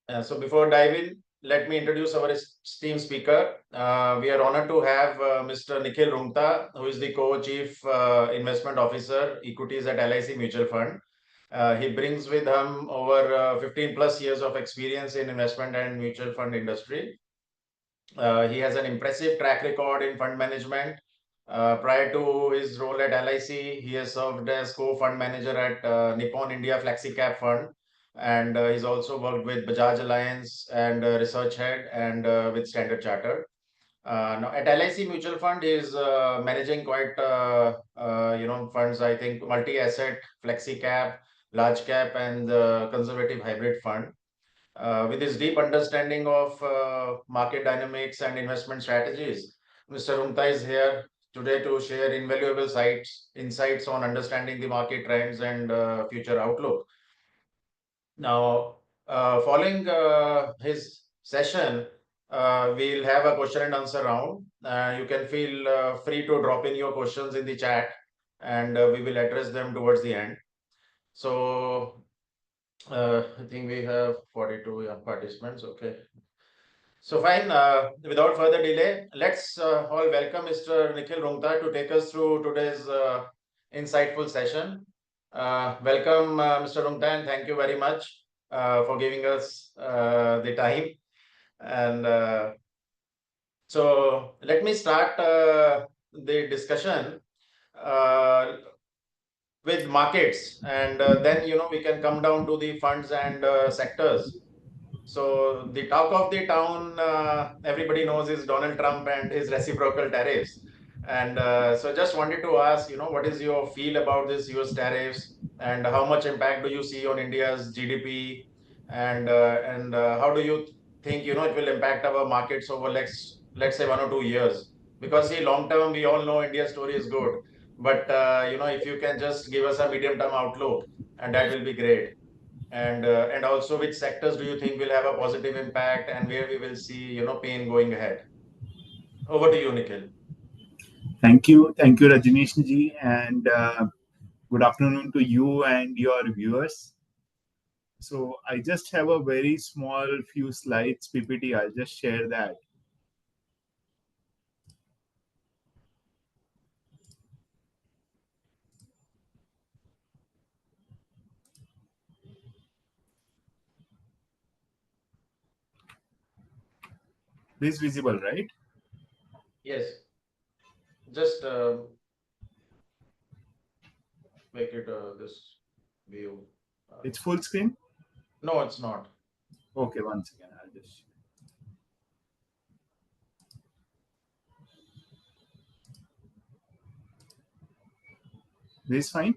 So before diving, let me introduce our esteemed speaker. We are honored to have Mr. Nikhil Rungta, who is the Co-Chief Investment Officer, Equities at LIC Mutual Fund. He brings with him over 15 plus years of experience in investment and mutual fund industry. He has an impressive track record in fund management. Prior to his role at LIC, he has served as co-fund manager at Nippon India Flexi Cap Fund, and he's also worked with Bajaj Alliance and Research Head and with Standard Chartered. Now at LIC Mutual Fund, he is managing quite funds. I think multi-asset, flexi cap, large cap, and conservative hybrid fund. With his deep understanding of market dynamics and investment strategies, Mr. Rungta is here today to share invaluable insights on understanding the market trends and future outlook. Now, following his session, we'll have a question and answer round. You can feel free to drop in your questions in the chat, and we will address them towards the end. So, I think we have 42 participants. Okay. So fine, without further delay, let's all welcome Mr. Nikhil Rungta to take us through today's insightful session. Welcome, Mr. Rungta, and thank you very much for giving us the time. And so let me start the discussion with markets, and then we can come down to the funds and sectors. So the talk of the town, everybody knows, is Donald Trump and his reciprocal tariffs. And so just wanted to ask, what is your feel about this US tariffs, and how much impact do you see on India's GDP, and how do you think, it will impact our markets over let's say 1 or 2 years? Because see, long term, we all know India's story is good, but if you can just give us a medium term outlook, and that will be great. And also, which sectors do you think will have a positive impact, and where we will see pain going ahead? Over to you, Nikhil. Thank you, Rajnish ji, and good afternoon to you and your viewers. So I just have a very small few slides PPT. I'll just share that. This is visible, right? Yes. Just make it this view. It's full screen? No, it's not. Okay, once again, I'll just. This is fine?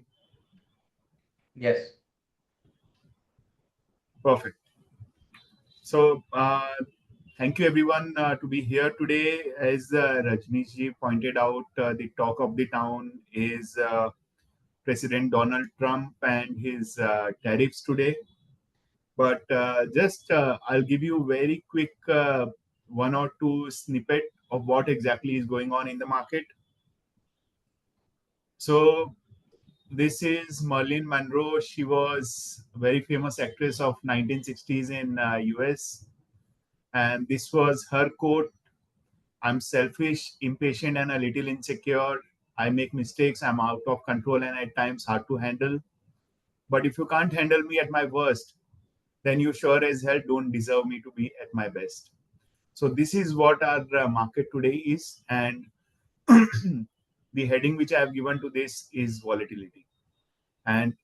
Yes. Perfect. So thank you everyone to be here today. As Rajnish ji pointed out, the talk of the town is President Donald Trump and his tariffs today. But I'll give you very quick one or two snippet of what exactly is going on in the market. So this is Marilyn Monroe. She was a very famous actress of 1960s in US. And this was her quote: "I'm selfish, impatient, and a little insecure. I make mistakes. I'm out of control and at times hard to handle. But if you can't handle me at my worst, then you sure as hell don't deserve me to be at my best." So this is what our market today is. And the heading which I have given to this is volatility. And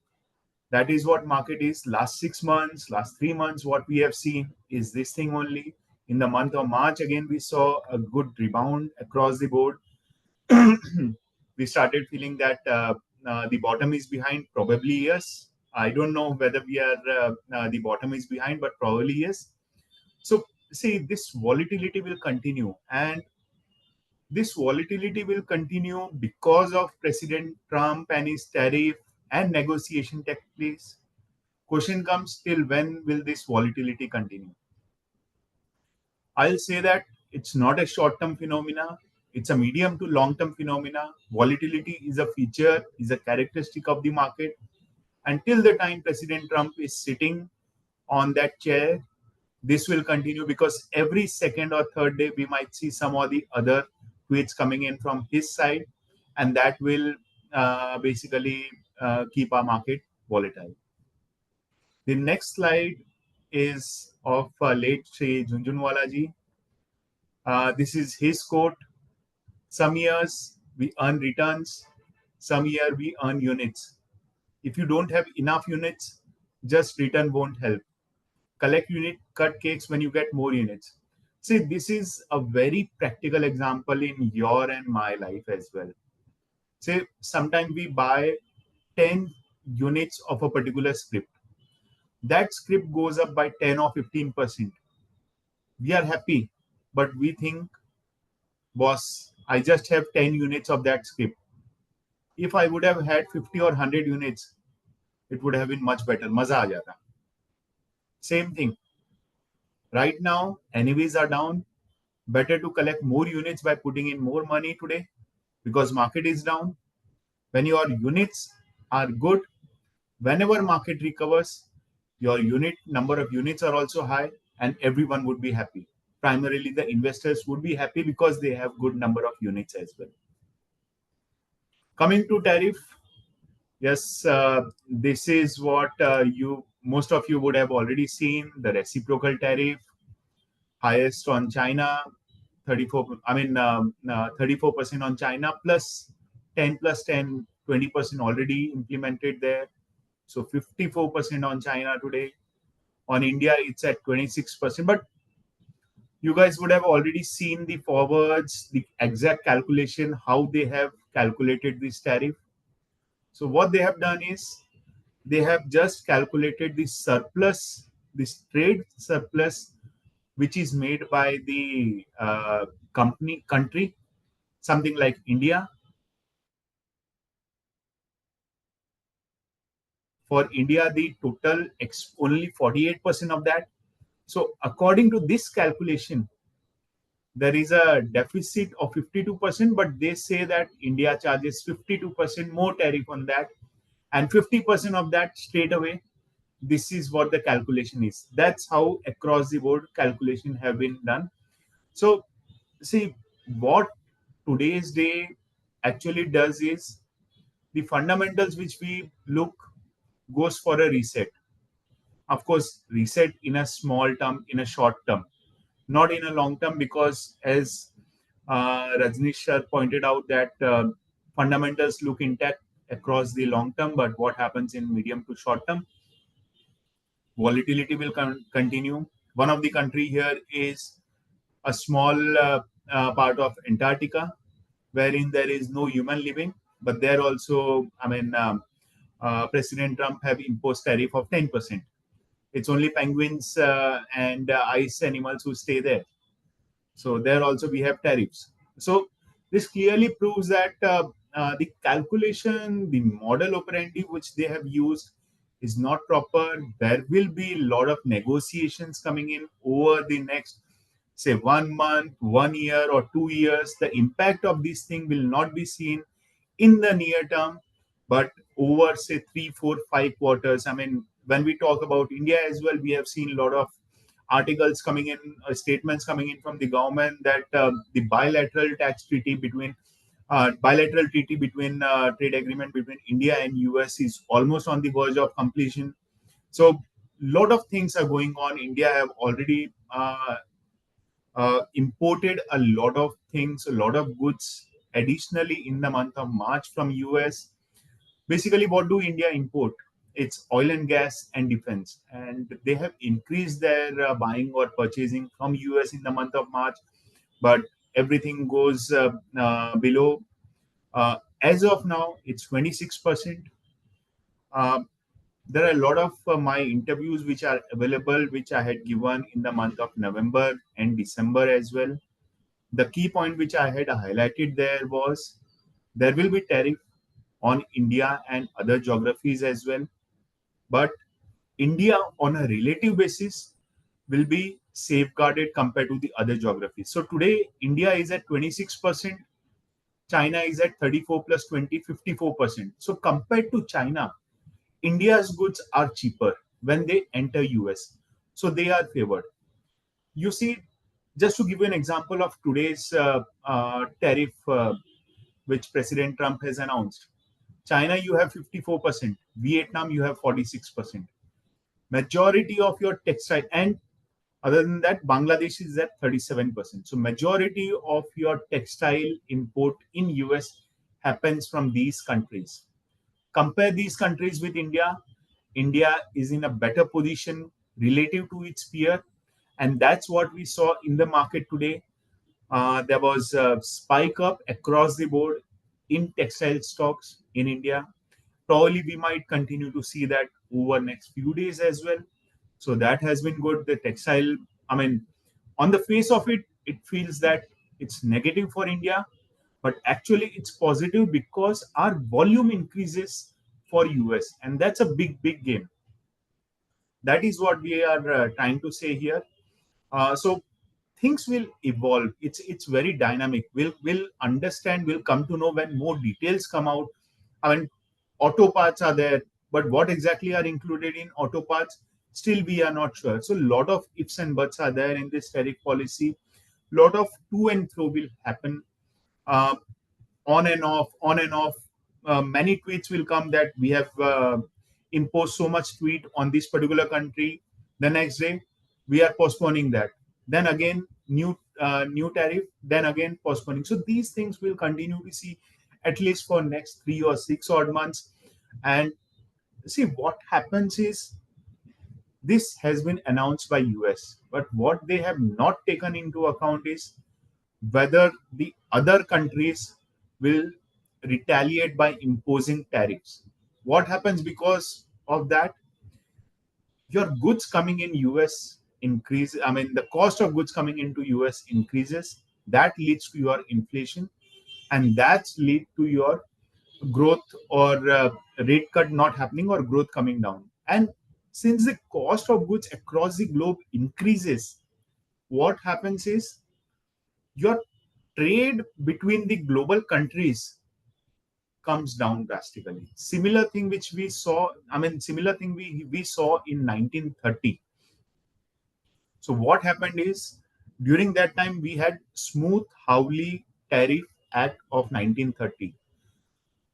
that is what market is. Last 6 months, last 3 months, what we have seen is this thing only. In the month of March, again, we saw a good rebound across the board. We started feeling that the bottom is behind. Probably yes. I don't know whether we are the bottom is behind, but probably yes. So see, this volatility will continue, and this volatility will continue because of President Trump and his tariff and negotiation take place. Question comes, till when will this volatility continue? I'll say that it's not a short-term phenomena. It's a medium to long-term phenomena. Volatility is a feature, is a characteristic of the market. Until the time President Trump is sitting on that chair, this will continue because every second or third day we might see some or the other tweets coming in from his side, and that will basically keep our market volatile. The next slide is of late Sri Jhunjhunwala ji. This is his quote. Some years we earn returns, some year we earn units. If you don't have enough units, just return won't help. Collect unit, cut cakes when you get more units. See, this is a very practical example in your and my life as well. Say, sometimes we buy 10 units of a particular script. That script goes up by 10 or 15%. We are happy, but we think, boss, I just have 10 units of that script. If I would have had 50 or 100 units, it would have been much better. Maza aa jata. Same thing. Right now, NAVs are down. Better to collect more units by putting in more money today because market is down. When your units are good, whenever market recovers, your number of units are also high and everyone would be happy. Primarily, the investors would be happy because they have good number of units as well. Coming to tariff, yes, this is what most of you would have already seen, the reciprocal tariff, highest on China, 34%, 34% on China, plus 10 plus 10, 20% already implemented there. So 54% on China today. On India, it's at 26%. But you guys would have already seen the forwards, the exact calculation, how they have calculated this tariff. So what they have done is they have just calculated the surplus, this trade surplus, which is made by the country, something like India. For India, the total only 48% of that. So according to this calculation, there is a deficit of 52%, but they say that India charges 52% more tariff on that, and 50% of that straight away. This is what the calculation is. That's how across the board calculation have been done. So see, what today's day actually does is the fundamentals which we look goes for a reset. Of course, reset in a small term, in a short term, not in a long term, because as Rajnish sir pointed out that fundamentals look intact across the long term, but what happens in medium to short term? Volatility will continue. One of the country here is a small part of Antarctica, wherein there is no human living, but there also, President Trump have imposed tariff of 10%. It's only penguins and ice animals who stay there. So there also we have tariffs. So this clearly proves that the calculation, the model operandi which they have used is not proper. There will be a lot of negotiations coming in over the next, say, 1 month, 1 year, or 2 years. The impact of this thing will not be seen in the near term, but over, say, 3, 4, 5 quarters. I mean, when we talk about India as well, we have seen a lot of articles coming in, statements coming in from the government that the bilateral treaty between trade agreement between India and US is almost on the verge of completion. So a lot of things are going on. India have already imported a lot of things, a lot of goods additionally in the month of March from US. Basically, what do India import? It's oil and gas and defense, and they have increased their buying or purchasing from US in the month of March, but everything goes below. As of now, it's 26%. There are a lot of my interviews which are available, which I had given in the month of November and December as well. The key point which I had highlighted there was there will be tariff on India and other geographies as well. But India, on a relative basis, will be safeguarded compared to the other geographies. So today, India is at 26%, China is at 34 plus 20, 54%. So compared to China, India's goods are cheaper when they enter US. So they are favored. You see, just to give you an example of today's tariff which President Trump has announced. China, you have 54%. Vietnam, you have 46%. Majority of your textile, and other than that, Bangladesh is at 37%. So majority of your textile import in US happens from these countries. Compare these countries with India. India is in a better position relative to its peer, and that's what we saw in the market today. There was a spike up across the board in textile stocks in India. Probably we might continue to see that over next few days as well. So that has been good. The textile, I mean, on the face of it, it feels that it's negative for India, but actually it's positive because our volume increases for US, and that's a big game. That is what we are trying to say here. So things will evolve. It's very dynamic. We'll understand. We'll come to know when more details come out. I mean, auto parts are there, but what exactly are included in auto parts? Still, we are not sure. So, a lot of ifs and buts are there in this tariff policy. Lot of to and fro will happen. Uh, on and off, on and off. Many tweets will come that we have imposed so much tweet on this particular country. The next day, we are postponing that. Then again, new tariff. Then again, postponing. So these things will continue to see at least for next 3 or 6 odd months. And see what happens is this has been announced by US, but what they have not taken into account is whether the other countries will retaliate by imposing tariffs. What happens because of that? Your goods coming in US increase. I mean, the cost of goods coming into US increases. That leads to your inflation, and that's lead to your growth or rate cut not happening or growth coming down. And since the cost of goods across the globe increases, what happens is your trade between the global countries comes down drastically. Similar thing which we saw, I mean, similar thing we saw in 1930. So what happened is during that time we had Smoot-Hawley Tariff Act of 1930.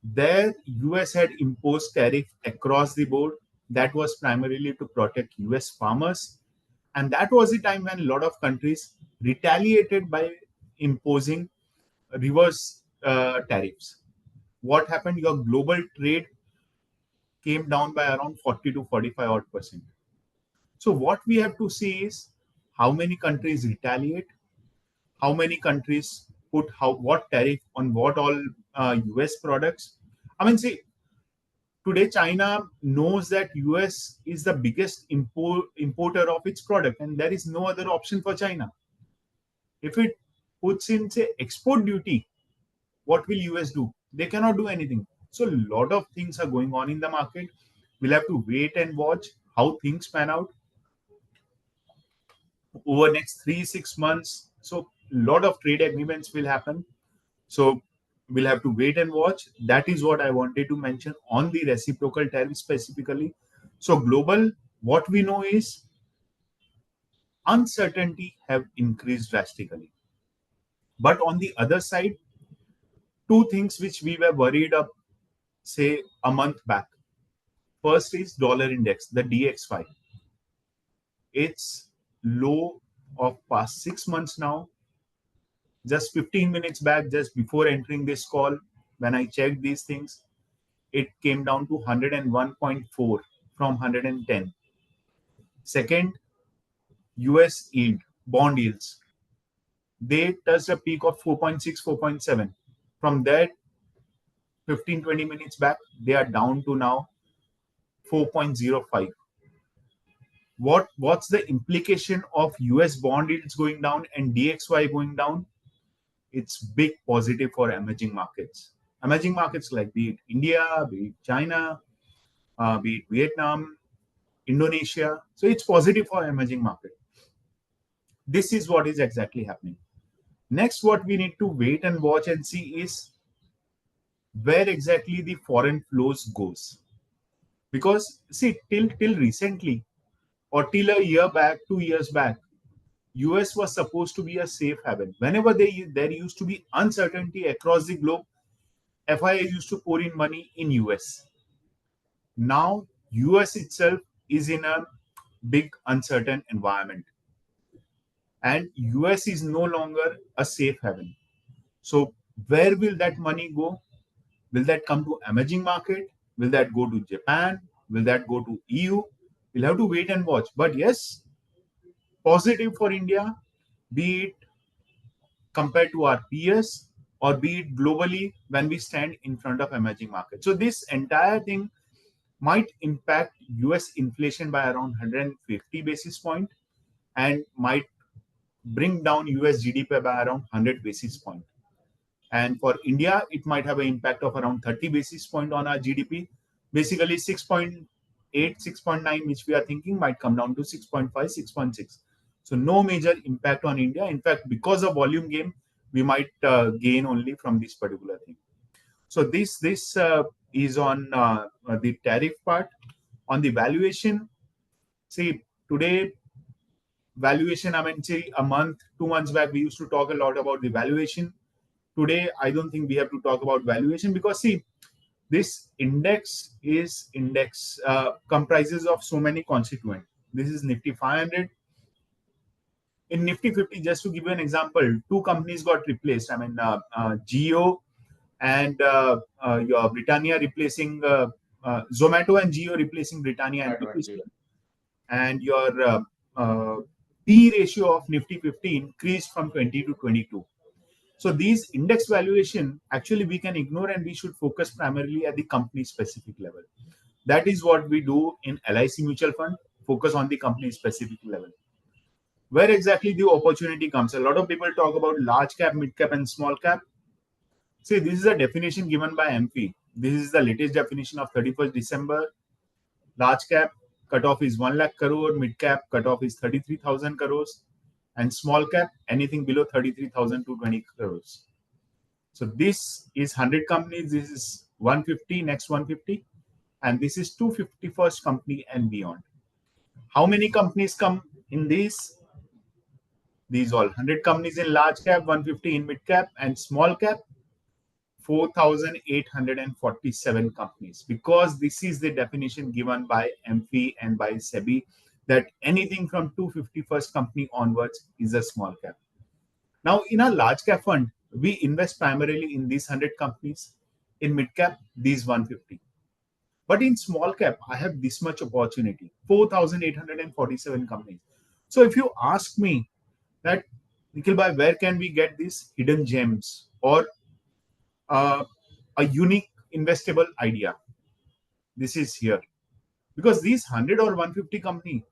There, US had imposed tariff across the board. That was primarily to protect US farmers. And that was the time when a lot of countries retaliated by imposing reverse tariffs. What happened? Your global trade came down by around 40 to 45 odd percent. So what we have to see is how many countries retaliate, how many countries put what tariff on what all US products. I mean, see, today China knows that US is the biggest importer of its product, and there is no other option for China. If it puts in, say, export duty, what will US do? They cannot do anything. So a lot of things are going on in the market. We'll have to wait and watch how things pan out over next 3 6 months. So a lot of trade agreements will happen. So we'll have to wait and watch. That is what I wanted to mention on the reciprocal tariff specifically. So global, what we know is uncertainty have increased drastically. But on the other side, two things which we were worried of, say, a month back. First is dollar index, the DXY. It's low of past 6 months now. Just 15 minutes back, just before entering this call, when I checked these things, it came down to 101.4 from 110. Second, US yield, bond yields. They touched a peak of 4.6, 4.7. From there, 15-20 minutes back, they are down to now 4.05. What's the implication of US bond yields going down and DXY going down? It's big positive for emerging markets. Emerging markets like be it India, be it China, be it Vietnam, Indonesia. So it's positive for emerging market. This is what is exactly happening. Next, what we need to wait and watch and see is where exactly the foreign flows goes. Because see, till recently, or till a year back, 2 years back, US was supposed to be a safe haven. Whenever there used to be uncertainty across the globe, FIA used to pour in money in US. Now, US itself is in a big uncertain environment, and US is no longer a safe haven. So, where will that money go? Will that come to emerging market? Will that go to Japan? Will that go to EU? We'll have to wait and watch. But yes, positive for India, be it compared to our peers or be it globally when we stand in front of emerging markets. So this entire thing might impact US inflation by around 150 basis point and might bring down US GDP by around 100 basis point. And for India, it might have an impact of around 30 basis point on our GDP. Basically 6.8, 6.9, which we are thinking might come down to 6.5, 6.6. So no major impact on India. In fact, because of volume game, we might gain only from this particular thing. So this is on the tariff part. On the valuation, see today valuation, I mean, say a month, 2 months back, we used to talk a lot about the valuation. Today, I don't think we have to talk about valuation because see, this index comprises of so many constituents. This is Nifty 500. In Nifty 50, just to give you an example, two companies got replaced. I mean, Geo and your Britannia replacing Zomato and Geo replacing Britannia and PPC. And your P ratio of Nifty 50 increased from 20 to 22. So these index valuation, actually we can ignore and we should focus primarily at the company specific level. That is what we do in LIC Mutual Fund, focus on the company specific level. Where exactly the opportunity comes? A lot of people talk about large cap, mid cap and small cap. See, this is a definition given by MP. This is the latest definition of 31st December. Large cap cutoff is 1 lakh crore, mid cap cutoff is 33,000 crores, and small cap anything below 33,000 to 20 crores. So this is 100 companies, this is 150, next 150, and this is 251st company and beyond. How many companies come in these? These all 100 companies in large cap, 150 in mid cap, and small cap 4,847 companies, because this is the definition given by MP and by SEBI that anything from 251st company onwards is a small cap. Now, in a large cap fund, we invest primarily in these 100 companies. In mid cap, these 150. But in small cap, I have this much opportunity, 4,847 companies. So if you ask me that, Nikhil bhai, where can we get these hidden gems or a unique investable idea? This is here. Because these 100 or 150 company,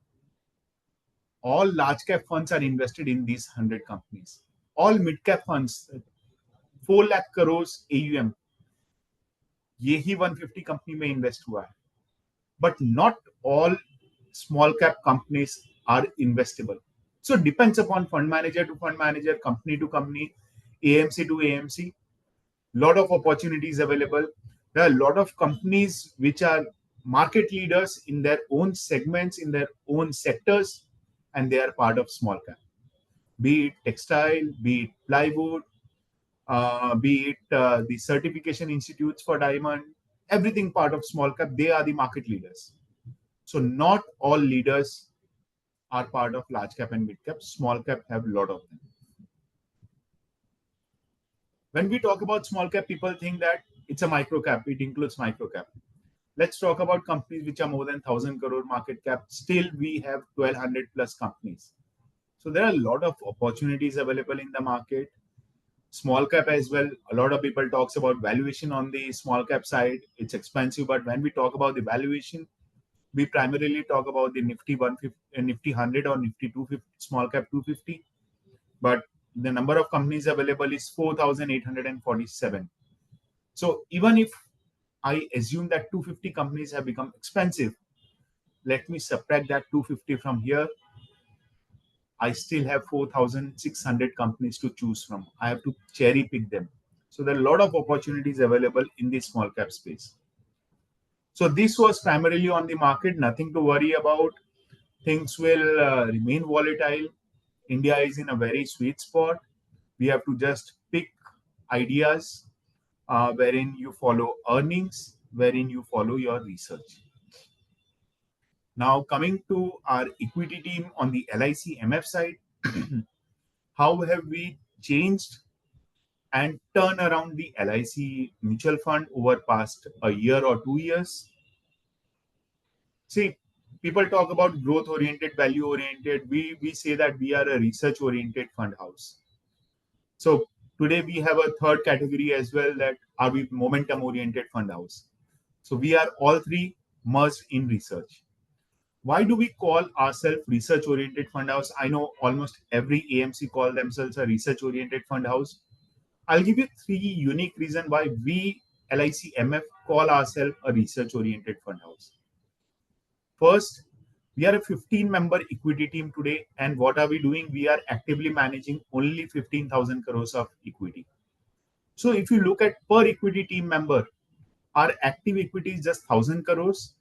all large cap funds are invested in these 100 companies. All mid cap funds, 4 lakh crores AUM, यही 150 company में invest हुआ है. But not all small cap companies are investable. So it depends upon fund manager to fund manager, company to company, AMC to AMC. Lot of opportunities available. There are a lot of companies which are market leaders in their own segments, in their own sectors, and they are part of small cap. Be it textile, be it plywood, be it the certification institutes for diamond, everything part of small cap, they are the market leaders. So not all leaders are part of large cap and mid cap. Small cap have a lot of them. When we talk about small cap, people think that it's a micro cap. It includes micro cap. Let's talk about companies which are more than 1,000 crore market cap. Still, we have 1,200 plus companies. So there are a lot of opportunities available in the market. Small cap as well. A lot of people talks about valuation on the small cap side. It's expensive, but when we talk about the valuation, we primarily talk about the Nifty 150, Nifty 100 or Nifty 250, small cap 250. But the number of companies available is 4,847. So even if I assume that 250 companies have become expensive, let me subtract that 250 from here. I still have 4,600 companies to choose from. I have to cherry pick them. So there are a lot of opportunities available in the small cap space. So this was primarily on the market, nothing to worry about. Things will remain volatile. India is in a very sweet spot. We have to just pick ideas wherein you follow earnings, wherein you follow your research. Now, coming to our equity team on the LIC MF side, how have we changed and turn around the LIC mutual fund over past a year or 2 years? See, people talk about growth oriented, value oriented. We say that we are a research oriented fund house. So today we have a third category as well, that are we momentum oriented fund house. So we are all three merged in research. Why do we call ourselves research oriented fund house? I know almost every AMC call themselves a research oriented fund house. I'll give you three unique reasons why we LIC MF call ourselves a research oriented fund house. First, we are a 15-member equity team today, and what are we doing? We are actively managing only 15,000 crores of equity. So if you look at per equity team member, our active equity is just 1,000 crores.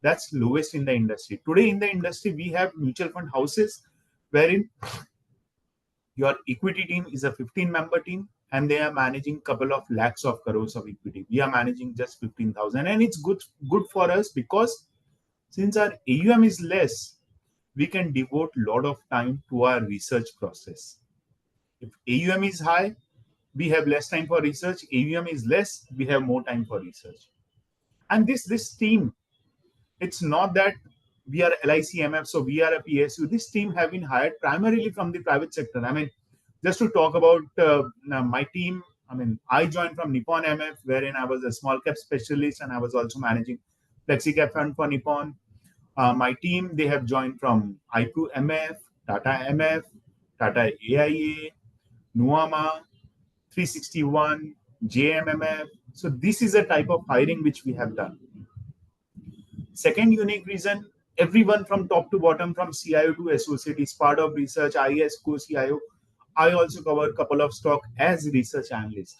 That's lowest in the industry. Today in the industry, we have mutual fund houses wherein your equity team is a 15-member team and they are managing couple of lakhs of crores of equity. We are managing just 15,000, and it's good for us because since our AUM is less, we can devote a lot of time to our research process. If AUM is high, we have less time for research. AUM is less, we have more time for research. And this team, it's not that we are LIC MF, so we are a PSU. This team have been hired primarily from the private sector. I mean, just to talk about my team, I mean, I joined from Nippon MF, wherein I was a small cap specialist and I was also managing flexi cap fund for Nippon. My team, they have joined from iPrudent MF, Tata MF, Tata AIA, Nuama, 361, JMMF. So this is a type of hiring which we have done. Second unique reason, everyone from top to bottom, from CIO to associate is part of research. I as Co-CIO, I also cover a couple of stock as research analyst.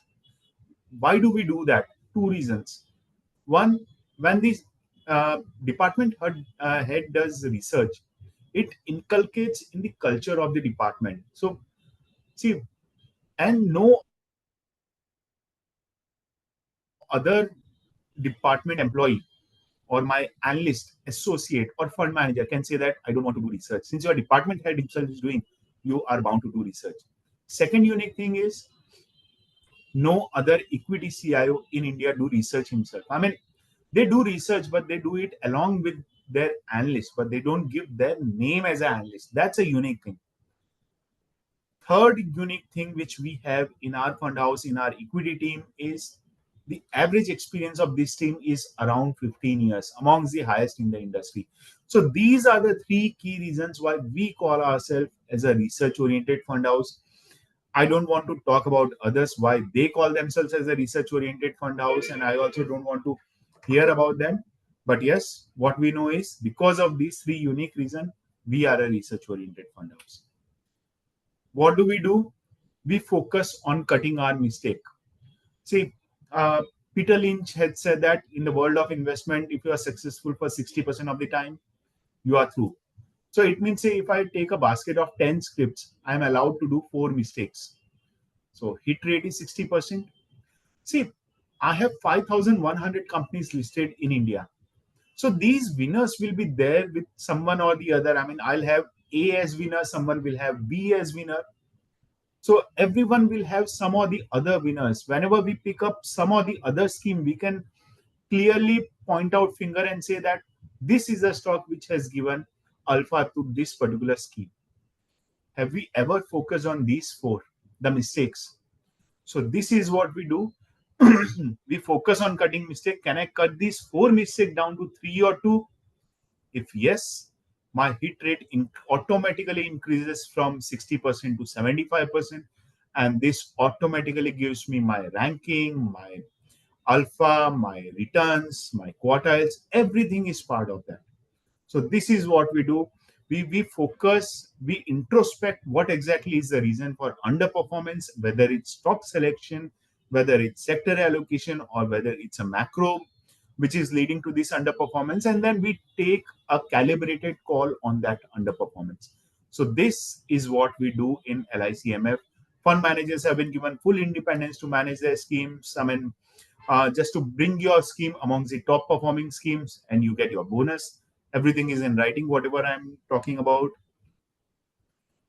Why do we do that? Two reasons. One, when this department head does research, it inculcates in the culture of the department. So, see, and no other department employee or my analyst, associate, or fund manager can say that I don't want to do research. Since your department head himself is doing, you are bound to do research. Second unique thing is no other equity CIO in India do research himself. I mean, they do research, but they do it along with their analyst, but they don't give their name as an analyst. That's a unique thing. Third unique thing which we have in our fund house, in our equity team, is the average experience of this team is around 15 years, amongst the highest in the industry. So these are the three key reasons why we call ourselves as a research-oriented fund house. I don't want to talk about others, why they call themselves as a research-oriented fund house, and I also don't want to hear about them. But yes, what we know is because of these three unique reasons, we are a research-oriented fund house. What do? We focus on cutting our mistake. See, Peter Lynch had said that in the world of investment, if you are successful for 60% of the time, you are through. So it means, say, if I take a basket of 10 scripts, I'm allowed to do 4 mistakes. So hit rate is 60%. See, I have 5,100 companies listed in India. So these winners will be there with someone or the other. I mean, I'll have A as winner, someone will have B as winner. So everyone will have some or the other winners. Whenever we pick up some or the other scheme, we can clearly point out finger and say that this is a stock which has given alpha to this particular scheme. Have we ever focused on these four, the mistakes? So this is what we do. We focus on cutting mistake. Can I cut these 4 mistakes down to 3 or 2? If yes, my hit rate automatically increases from 60% to 75%. And this automatically gives me my ranking, my alpha, my returns, my quartiles. Everything is part of that. So this is what we do. We focus, we introspect what exactly is the reason for underperformance, whether it's stock selection, whether it's sector allocation, or whether it's a macro which is leading to this underperformance, and then we take a calibrated call on that underperformance. So this is what we do in LIC MF. Fund managers have been given full independence to manage their schemes. I mean, just to bring your scheme amongst the top performing schemes, and you get your bonus. Everything is in writing, whatever I'm talking about.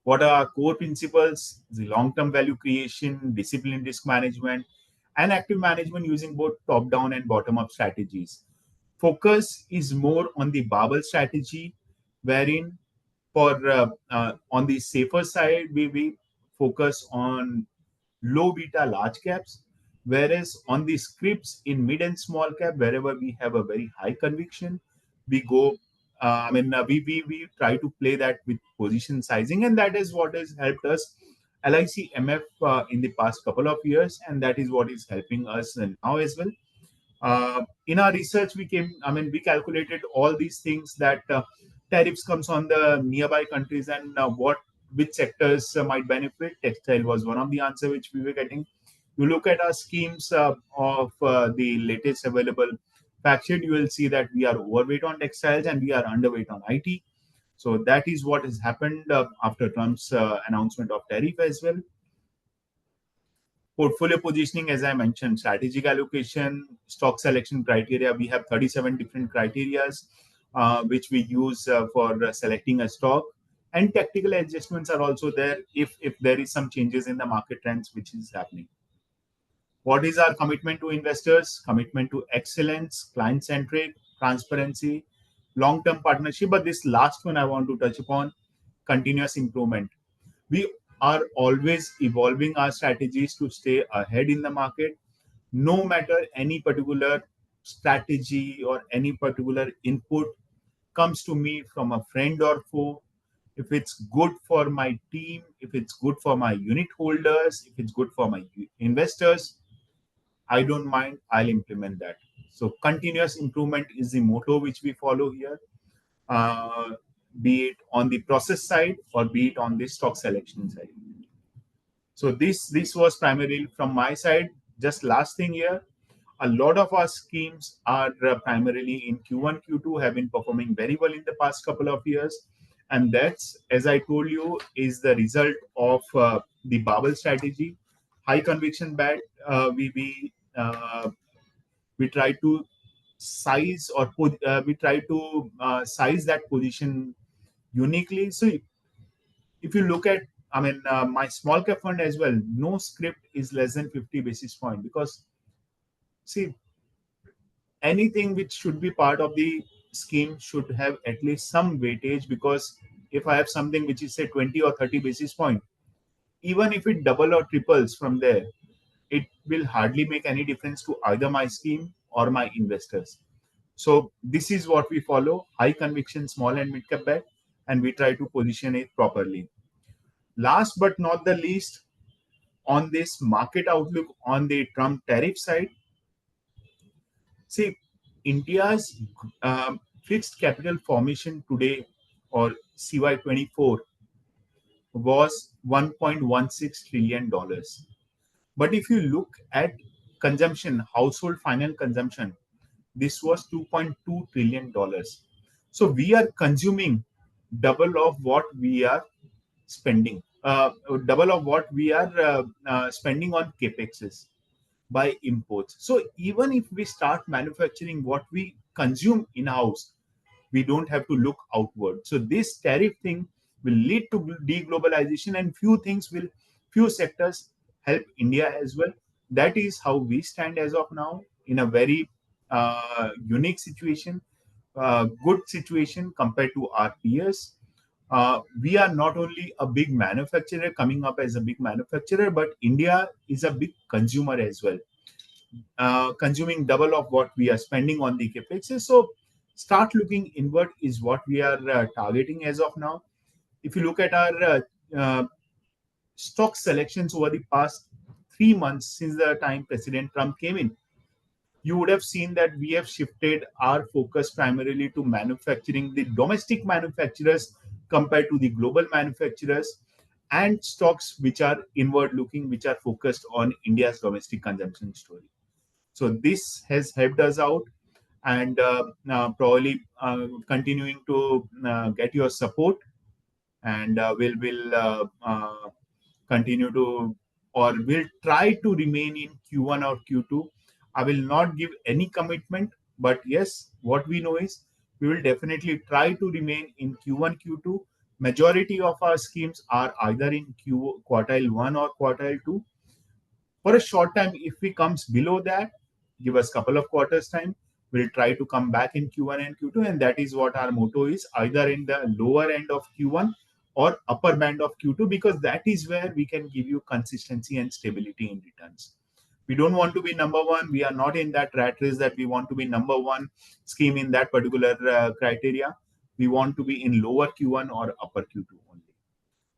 What are our core principles? The long-term value creation, disciplined risk management, and active management using both top-down and bottom-up strategies. Focus is more on the barbell strategy, wherein for on the safer side, we focus on low beta large caps, whereas on the scripts in mid and small cap, wherever we have a very high conviction, we go. We try to play that with position sizing, and that is what has helped us LIC MF in the past couple of years, and that is what is helping us now as well. In our research, we calculated all these things that tariffs comes on the nearby countries and which sectors might benefit. Textile was one of the answer which we were getting. You look at our schemes of the latest available fact sheet, you will see that we are overweight on textiles and we are underweight on IT. So that is what has happened after Trump's announcement of tariff as well. Portfolio positioning, as I mentioned, strategic allocation, stock selection criteria. We have 37 different criterias which we use for selecting a stock. And tactical adjustments are also there if there is some changes in the market trends which is happening. What is our commitment to investors? Commitment to excellence, client-centric, transparency, long-term partnership. But this last one I want to touch upon, continuous improvement. We are always evolving our strategies to stay ahead in the market. No matter any particular strategy or any particular input comes to me from a friend or foe, if it's good for my team, if it's good for my unit holders, if it's good for my investors, I don't mind, I'll implement that. So continuous improvement is the motto which we follow here, be it on the process side or be it on the stock selection side. So this was primarily from my side. Just last thing here, a lot of our schemes are primarily in Q1, Q2 have been performing very well in the past couple of years. And that's, as I told you, is the result of the barbell strategy. High conviction bet, we try to size or we try to size that position uniquely. So if you look at, my small cap fund as well, no script is less than 50 basis point, because see, anything which should be part of the scheme should have at least some weightage, because if I have something which is say 20 or 30 basis point, even if it double or triples from there, it will hardly make any difference to either my scheme or my investors. So this is what we follow: high conviction, small and mid cap bet, and we try to position it properly. Last but not the least, on this market outlook on the Trump tariff side, see, India's fixed capital formation today, or CY24, was $1.16 trillion. But if you look at consumption, household final consumption, this was $2.2 trillion. So we are consuming double of what we are spending, double of what we are spending on capexes by imports. So even if we start manufacturing what we consume in house, we don't have to look outward. So this tariff thing will lead to deglobalization, and few sectors help India as well. That is how we stand as of now, in a very unique situation, good situation compared to our peers. We are not only a big manufacturer, coming up as a big manufacturer, but India is a big consumer as well, consuming double of what we are spending on the capex. So start looking inward is what we are targeting as of now. If you look at our stock selections over the past 3 months since the time President Trump came in, you would have seen that we have shifted our focus primarily to manufacturing, the domestic manufacturers compared to the global manufacturers, and stocks which are inward looking, which are focused on India's domestic consumption story. So this has helped us out, and probably continuing to get your support. and we'll continue to, or will try to remain in Q1 or Q2. I will not give any commitment, but yes, what we know is we will definitely try to remain in Q1, Q2. Majority of our schemes are either in quartile 1 or quartile 2. For a short time, if we comes below that, give us couple of quarters time, we'll try to come back in Q1 and Q2, and that is what our motto is, either in the lower end of Q1 or upper band of Q2, because that is where we can give you consistency and stability in returns. We don't want to be number one. We are not in that rat race that we want to be number one scheme in that particular criteria. We want to be in lower Q1 or upper Q2 only.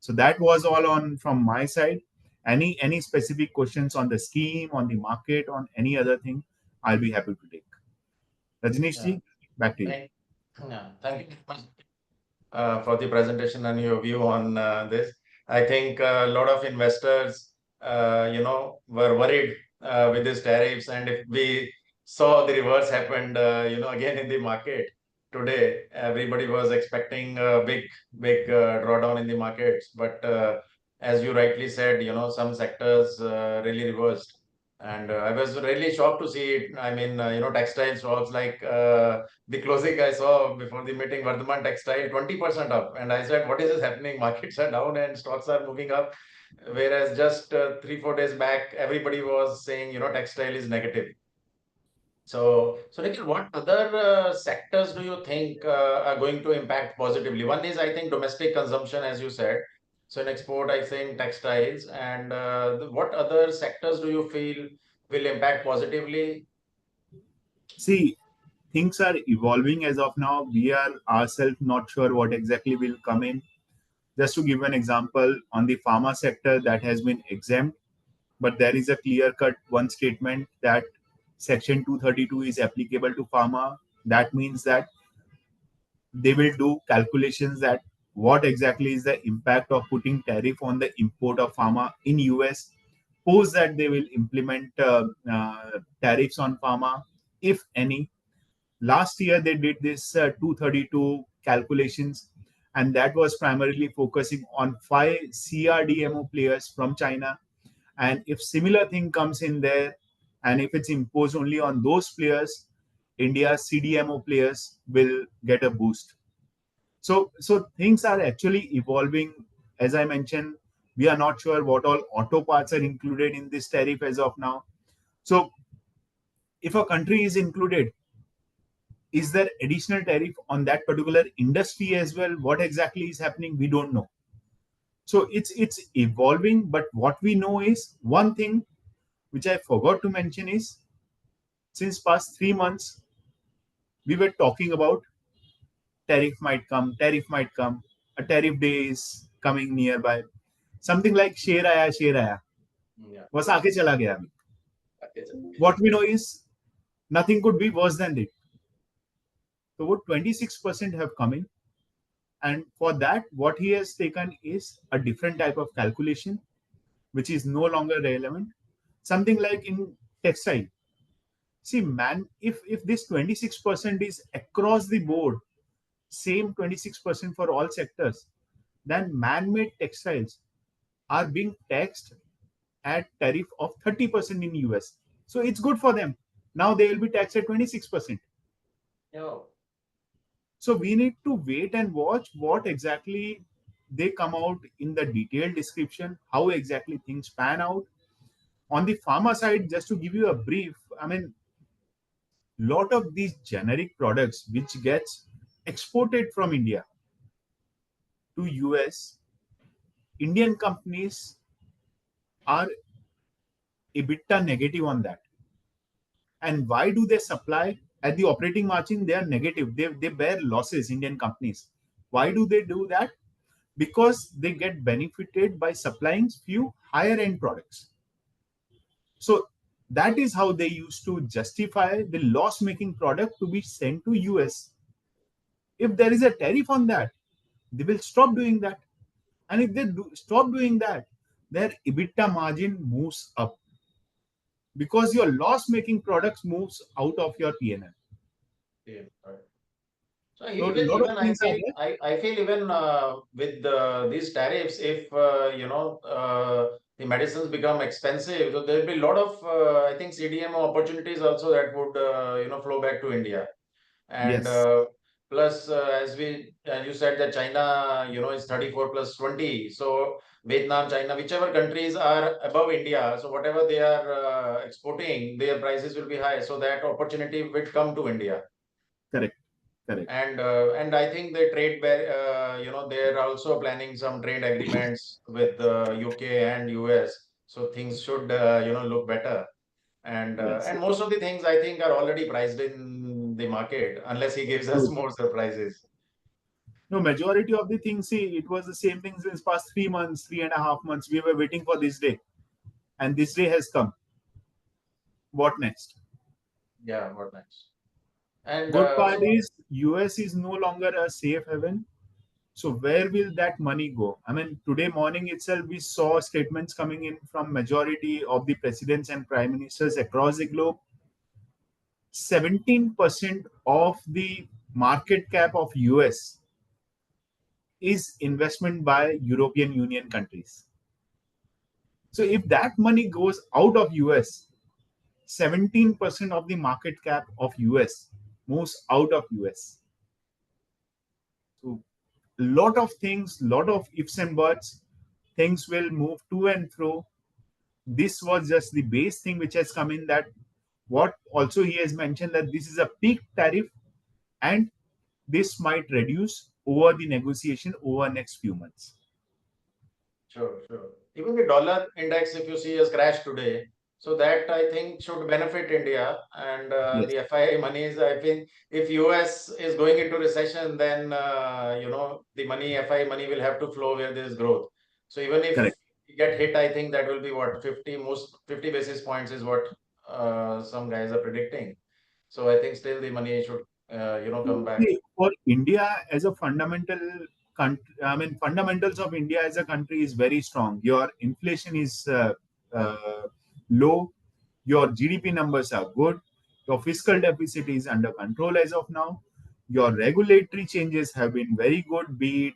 So that was all on from my side. Any specific questions on the scheme, on the market, on any other thing, I'll be happy to take. Rajnish ji, back to you. Thank you for the presentation and your view on this. I think a lot of investors, were worried with these tariffs, and if we saw the reverse happened, again in the market today, everybody was expecting a big drawdown in the markets. But as you rightly said, some sectors really reversed. And I was really shocked to see it. I mean, textile stocks like the closing I saw before the meeting, Vardhaman Textile, 20% up. And I said, what is this happening? Markets are down and stocks are moving up. Whereas just 3-4 days back, everybody was saying, textile is negative. So Nikhil, what other sectors do you think are going to impact positively? One is, I think, domestic consumption, as you said. So in export, I think textiles. And what other sectors do you feel will impact positively? See, things are evolving as of now. We are ourselves not sure what exactly will come in. Just to give an example, on the pharma sector, that has been exempt, but there is a clear-cut one statement that Section 232 is applicable to pharma. That means that they will do calculations that what exactly is the impact of putting tariff on the import of pharma in US. Post that they will implement tariffs on pharma, if any. Last year they did this 232 calculations, and that was primarily focusing on 5 CRDMO players from China. And if similar thing comes in there, and if it's imposed only on those players, India's CDMO players will get a boost. So things are actually evolving. As I mentioned, we are not sure what all auto parts are included in this tariff as of now. So if a country is included, is there additional tariff on that particular industry as well? What exactly is happening? We don't know. So it's evolving, but what we know is one thing which I forgot to mention is, since past 3 months, we were talking about tariff might come, a tariff day is coming nearby. Something like शेर आया बस आके चला गया अभी. What we know is nothing could be worse than it. So what 26% have come in, and for that what he has taken is a different type of calculation which is no longer relevant. Something like in textile. See, man, if this 26% is across the board, same 26% for all sectors, then man-made textiles are being taxed at tariff of 30% in US. So it's good for them. Now they will be taxed at 26%. Oh. So we need to wait and watch what exactly they come out in the detailed description, how exactly things pan out. On the pharma side, just to give you a brief, I mean, lot of these generic products which gets exported from India to US, Indian companies are EBITDA negative on that. And why do they supply at the operating margin? They are negative. They bear losses, Indian companies. Why do they do that? Because they get benefited by supplying few higher end products. So that is how they used to justify the loss-making product to be sent to US. If there is a tariff on that, they will stop doing that. And if they stop doing that, their EBITDA margin moves up, because your loss-making products moves out of your P&L. Yeah, right. So So a lot of even things are there. I feel even with these tariffs, if the medicines become expensive, so there will be a lot of I think CDMO opportunities also that would flow back to India. And Yes, plus, as you said that China, is 34 plus 20. So Vietnam, China, whichever countries are above India, so whatever they are exporting, their prices will be high. So that opportunity will come to India. correct, correct. And I think the they're also planning some trade agreements with UK and US. So things should look better. Yes, And most of the things I think are already priced in the market, unless he gives us true. more surprises. No, majority of the things, see, it was the same thing since past 3 months, 3.5 months. We were waiting for this day, and this day has come. What next? Yeah, what next? And Good part so is US is no longer a safe haven. So where will that money go? I mean, today morning itself, we saw statements coming in from majority of the presidents and prime ministers across the globe. 17% of the market cap of US is investment by European Union countries. So if that money goes out of US, 17% of the market cap of US moves out of US. So lot of things, lot of ifs and buts, things will move to and fro. This was just the base thing which has come in, that what also he has mentioned that this is a peak tariff, and this might reduce over the negotiation over next few months. sure, sure. Even the dollar index, if you see, has crashed today. So that I think should benefit India and Yes, the FII monies. I think if US is going into recession, then the FII money will have to flow where there is growth. So even if correct. we get hit, I think that will be what 50 basis points is what some guys are predicting. So I think still the money should come back. See, for India as a fundamental country, I mean, fundamentals of India as a country is very strong. Your inflation is low. Your GDP numbers are good. Your fiscal deficit is under control as of now. Your regulatory changes have been very good, be it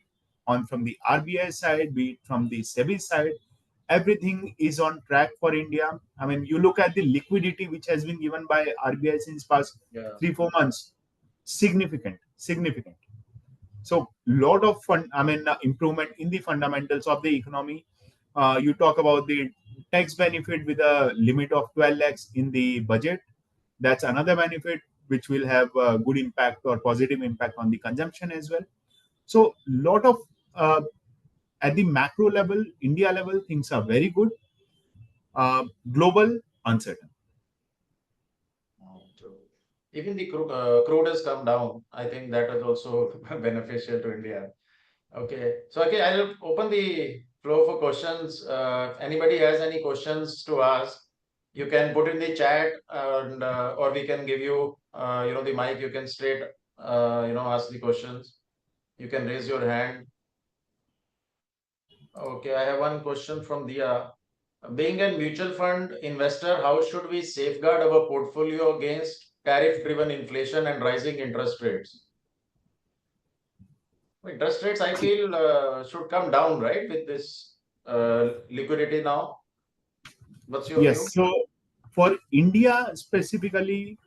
on from the RBI side, be it from the SEBI side. Everything is on track for India. I mean, you look at the liquidity which has been given by RBI since past Yeah. 3 4 months, significant, significant. So lot of fun, I mean, improvement in the fundamentals of the economy. You talk about the tax benefit with a limit of 12 lakhs in the budget. That's another benefit which will have a good impact or positive impact on the consumption as well. So lot of at the macro level, India level, things are very good. Global, uncertain. True. Even the crude has come down. I think that is also beneficial to India. Okay. So, okay, I'll open the floor for questions. Anybody has any questions to ask, you can put in the chat and or we can give you, the mic. You can straight, ask the questions. You can raise your hand. Okay, I have one question from Dia. Being a mutual fund investor, how should we safeguard our portfolio against tariff-driven inflation and rising interest rates? Interest rates, I feel, should come down, right, with this liquidity now. What's your view? Yes. So for India specifically,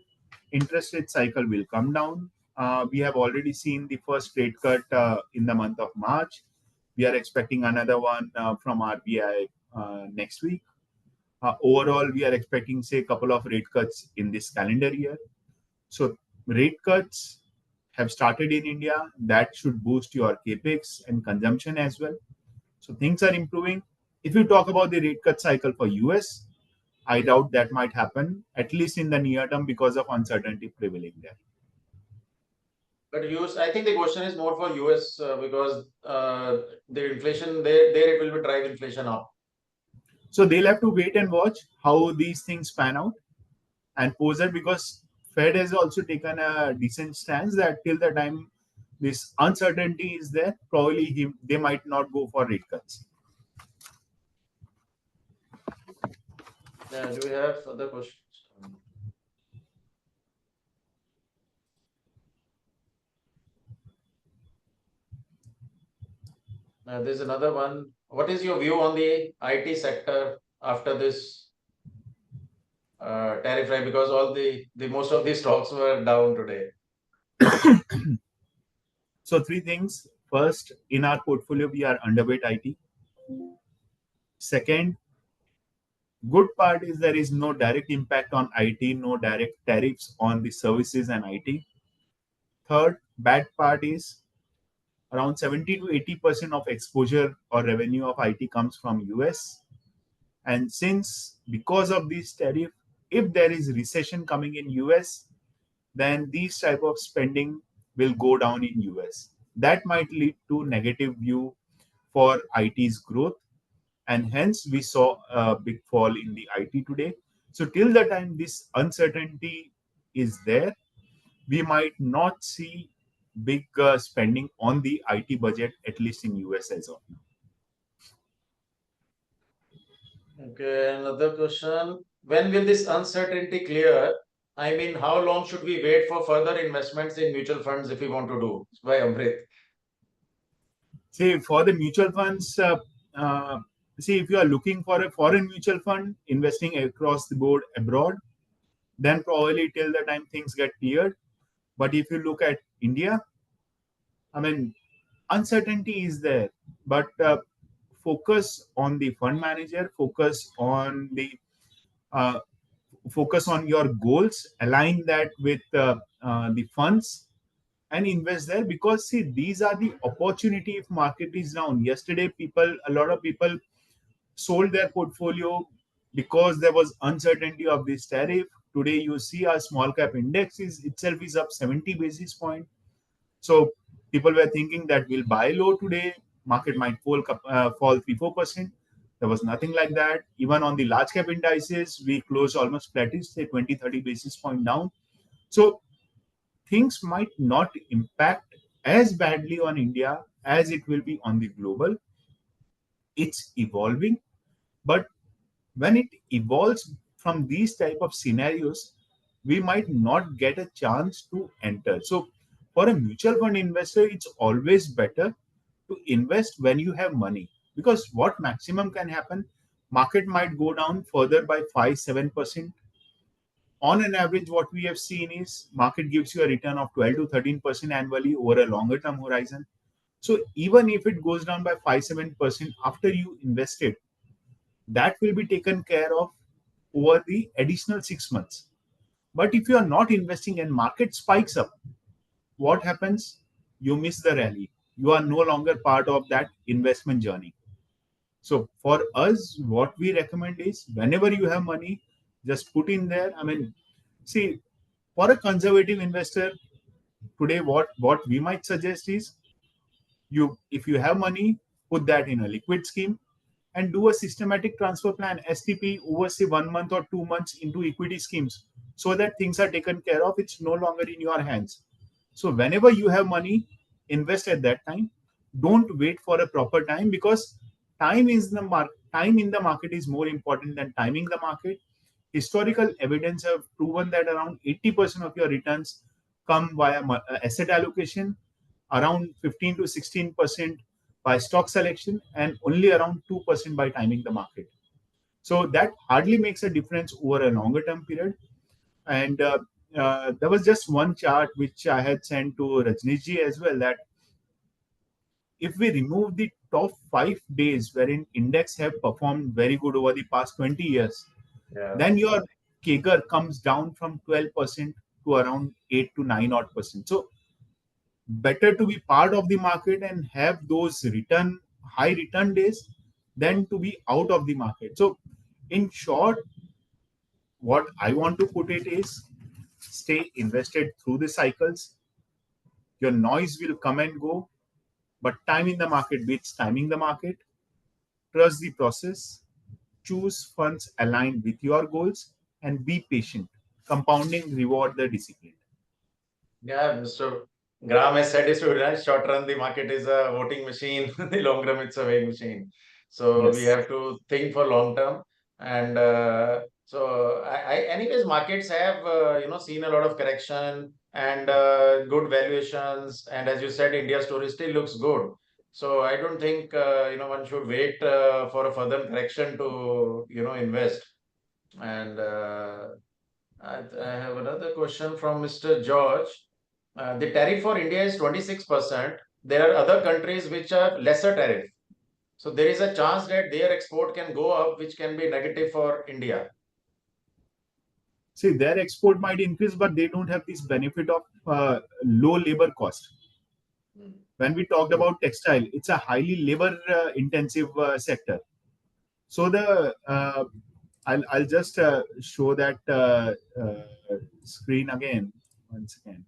interest rate cycle will come down. We have already seen the first rate cut in the month of March. We are expecting another one from RBI next week. Overall, we are expecting, say, a couple of rate cuts in this calendar year. So, rate cuts have started in India. That should boost your capex and consumption as well. So, things are improving. If you talk about the rate cut cycle for US, I doubt that might happen, at least in the near term, because of uncertainty prevailing there. But US, I think the question is more for US because the inflation there it will be drive inflation up. So they'll have to wait and watch how these things pan out and pose that, because Fed has also taken a decent stance that till the time this uncertainty is there, probably they might not go for rate cuts. Do we have other questions? There's another one. What is your view on the IT sector after this tariff rise? Because all the most of these stocks were down today. So three things. First, in our portfolio, we are underweight IT. Second, good part is there is no direct impact on IT, no direct tariffs on the services and IT. Third, bad part is around 70 to 80% of exposure or revenue of IT comes from US. And since because of this tariff, if there is recession coming in US, then these type of spending will go down in US. That might lead to negative view for IT's growth, and hence we saw a big fall in the IT today. So till the time this uncertainty is there, we might not see big spending on the IT budget, at least in US as of now. Okay, another question. When will this uncertainty clear? I mean, how long should we wait for further investments in mutual funds if we want to do? By Amrit. See, for the mutual funds, uh, see, if you are looking for a foreign mutual fund investing across the board abroad, then probably till the time things get cleared. But if you look at India, I mean, uncertainty is there, but focus on the fund manager, uh, focus on your goals, align that with the funds, and invest there, because see, these are the opportunity if market is down. Yesterday, a lot of people sold their portfolio because there was uncertainty of this tariff. Today, you see our small cap index is itself is up 70 basis point. So people were thinking that we'll buy low today, market might fall 3-4%. There was nothing like that. Even on the large cap indices, we closed almost flattish, say 20-30 basis point down. So things might not impact as badly on India as it will be on the global. It's evolving, but when it evolves from these type of scenarios, we might not get a chance to enter. So for a mutual fund investor, it's always better to invest when you have money, because what maximum can happen, market might go down further by 5-7%. On an average, what we have seen is market gives you a return of 12 to 13% annually over a longer term horizon. So even if it goes down by 5-7% after you invested, that will be taken care of over the additional 6 months. But if you are not investing and market spikes up, what happens? You miss the rally. You are no longer part of that investment journey. So for us, what we recommend is whenever you have money, just put in there. I mean, see, for a conservative investor today, what we might suggest is, you if you have money, put that in a liquid scheme and do a systematic transfer plan STP over say 1 month or 2 months into equity schemes, so that things are taken care of. It's no longer in your hands. So whenever you have money, invest at that time. Don't wait for a proper time, because time in the market is more important than timing the market. Historical evidence have proven that around 80% of your returns come via asset allocation, around 15 to 16% by stock selection, and only around 2% by timing the market. So that hardly makes a difference over a longer term period. And there was just one chart which I had sent to Rajnish as well, that if we remove the top 5 days wherein index have performed very good over the past 20 years, Yeah. then your CAGR comes down from 12% to around 8 to 9 odd percent. So better to be part of the market and have those high return days than to be out of the market. So in short, what I want to put it is, stay invested through the cycles. Your noise will come and go, but time in the market beats timing the market. Trust the process, choose funds aligned with your goals, and be patient. Compounding reward the discipline. Yeah, Mr. Graham has said it right? Short run, the market is a voting machine. The long run, it's a weighing machine. So we Yes. have to think for long term. And anyways, markets have, seen a lot of correction and good valuations. And as you said, India's story still looks good. So I don't think one should wait for a further correction to invest. And I have another question from Mr. George. The tariff for India is 26%. There are other countries which are lesser tariff. So there is a chance that their export can go up, which can be negative for India. See, their export might increase, but they don't have this benefit of low labor cost. When we talked about textile, it's a highly labor intensive sector. So I'll just show that screen again once again.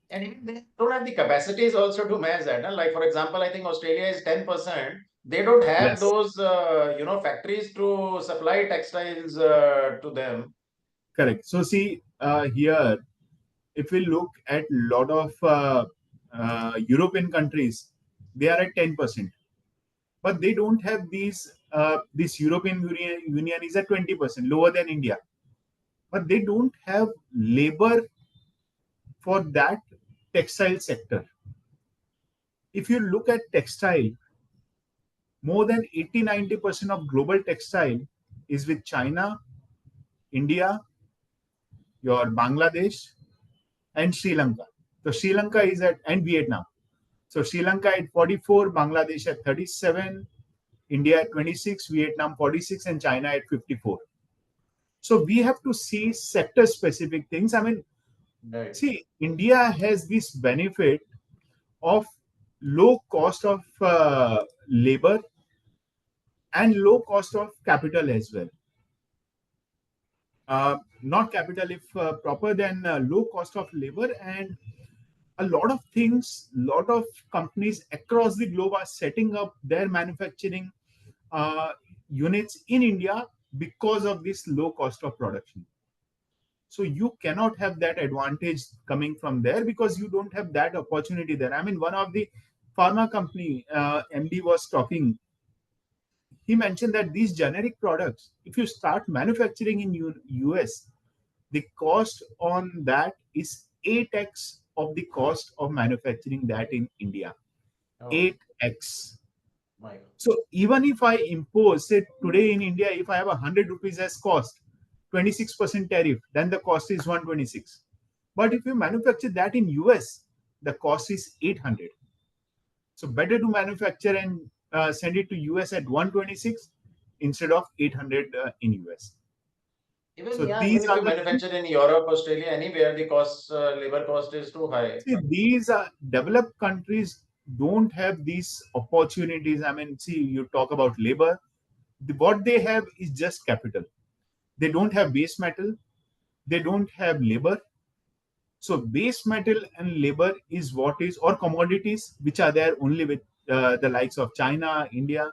And even they don't have the capacities also to match that. Like, for example, I think Australia is 10%. They don't have Yes. those, factories to supply textiles to them. Correct. So see here, if we look at a lot of European countries, they are at 10%, but they don't have these. This European Union is at 20%, lower than India, but they don't have labor for that textile sector. If you look at textile, more than 80-90% of global textile is with China, India, your Bangladesh, and Sri Lanka. So Sri Lanka is at, and Vietnam. So Sri Lanka at 44, Bangladesh at 37, India at 26, Vietnam 46, and China at 54. So we have to see sector specific things. I mean, Right. see, India has this benefit of low cost of labor and low cost of capital as well. Not capital if proper, then low cost of labor, and a lot of things, lot of companies across the globe are setting up their manufacturing units in India because of this low cost of production. So you cannot have that advantage coming from there because you don't have that opportunity there. I mean, one of the pharma company MD was talking. He mentioned that these generic products, if you start manufacturing in US, the cost on that is 8x of the cost of manufacturing that in India. Oh, 8x. my God. So even if I impose, say today in India, if I have 100 rupees as cost, 26% tariff, then the cost is 126. But if you manufacture that in US, the cost is 800. So better to manufacture and send it to US at 126 instead of 800 in US. Even So even these if are you the things. manufacture in Europe, Australia, anywhere, the cost, labor cost is too high. See, these developed countries don't have these opportunities. I mean, see, you talk about labor. What they have is just capital. They don't have base metal. They don't have labor. So base metal and labor is what is, or commodities, which are there only with the likes of China, India.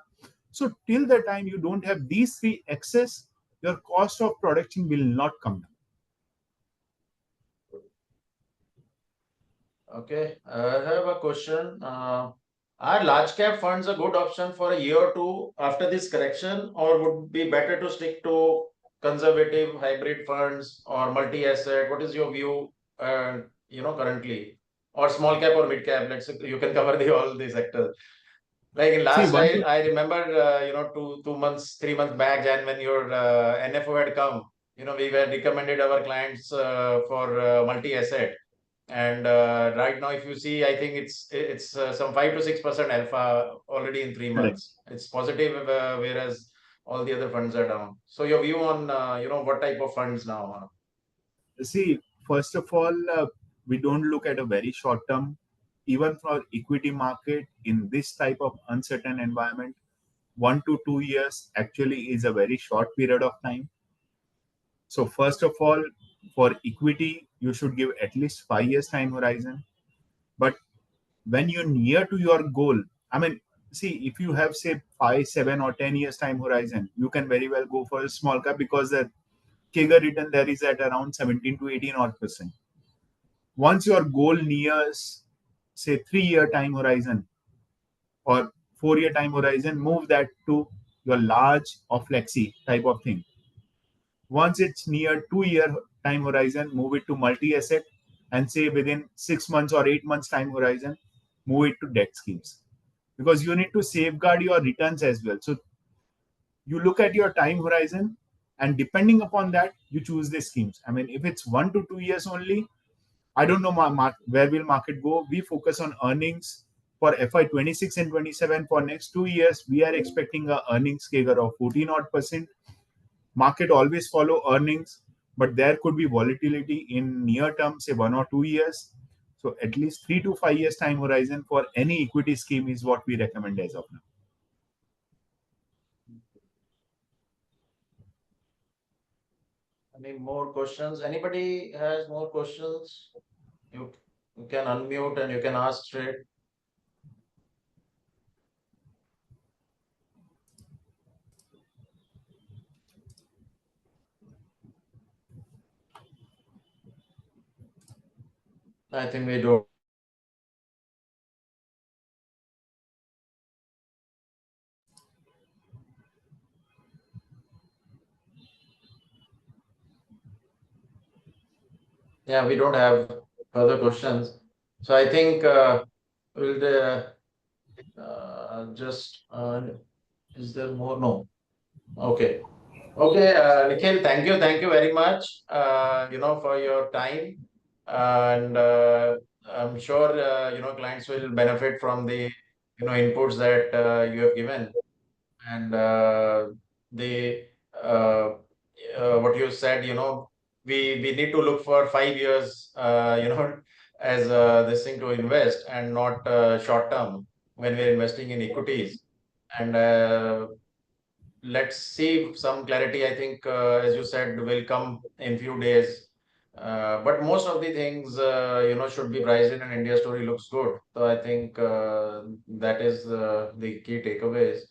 So till the time you don't have these three excess, your cost of production will not come down. Okay, I have a question. Are large cap funds a good option for a year or two after this correction, or would be better to stick to conservative hybrid funds or multi-asset? What is your view, currently? Or small cap or mid cap? Let's say you can cover all the sectors. Like in See, last, one I remember, 2 months, 3 months back, Jan, when your NFO had come, we were recommended our clients for multi-asset. And right now, if you see, I think it's some 5 to 6% alpha already in three correct. months. It's positive, whereas all the other funds are down. So your view on what type of funds now? See, first of all, we don't look at a very short term. Even for equity market in this type of uncertain environment, 1 to 2 years actually is a very short period of time. So first of all, for equity, you should give at least 5 years time horizon. But when you're near to your goal, I mean, see, if you have say 5, 7, or 10 years time horizon, you can very well go for a small cap because the CAGR return there is at around 17 to 18 odd percent. Once your goal nears, say, 3 year time horizon or 4 year time horizon, move that to your large or flexi type of thing. Once it's near 2 year time horizon, move it to multi-asset, and say within 6 months or 8 months time horizon, move it to debt schemes, because you need to safeguard your returns as well. So you look at your time horizon, and depending upon that, you choose the schemes. I mean, if it's 1 to 2 years only, I don't know where will market go. We focus on earnings for FY26 and 27. For next 2 years, we are expecting a earnings CAGR of 14 odd percent. Market always follow earnings, but there could be volatility in near term, say 1 or 2 years. So at least 3 to 5 years time horizon for any equity scheme is what we recommend as of now. Any more questions? Anybody has more questions? You can unmute and you can ask straight. I think we don't. Yeah, we don't have further questions. So I think we'll just is there more? No. Okay. Okay, Nikhil, thank you very much, for your time. And I'm sure, clients will benefit from the, inputs that you have given. And the what you said, we need to look for 5 years, as this thing to invest and not short term when we're investing in equities. And let's see some clarity. I think, as you said, will come in few days. But most of the things, should be priced in, and India story looks good. So I think that is the key takeaways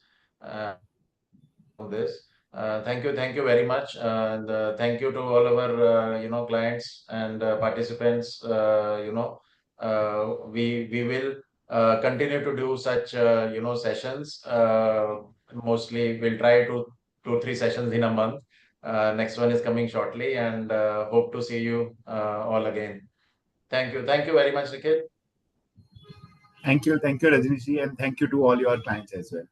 of this. Thank you very much, and thank you to all our clients and participants. We will continue to do such sessions. Mostly, we'll try to 2 3 sessions in a month. Next one is coming shortly, and hope to see you all again. Thank you very much, Nikhil. Thank you, Rajnish, and thank you to all your clients as well.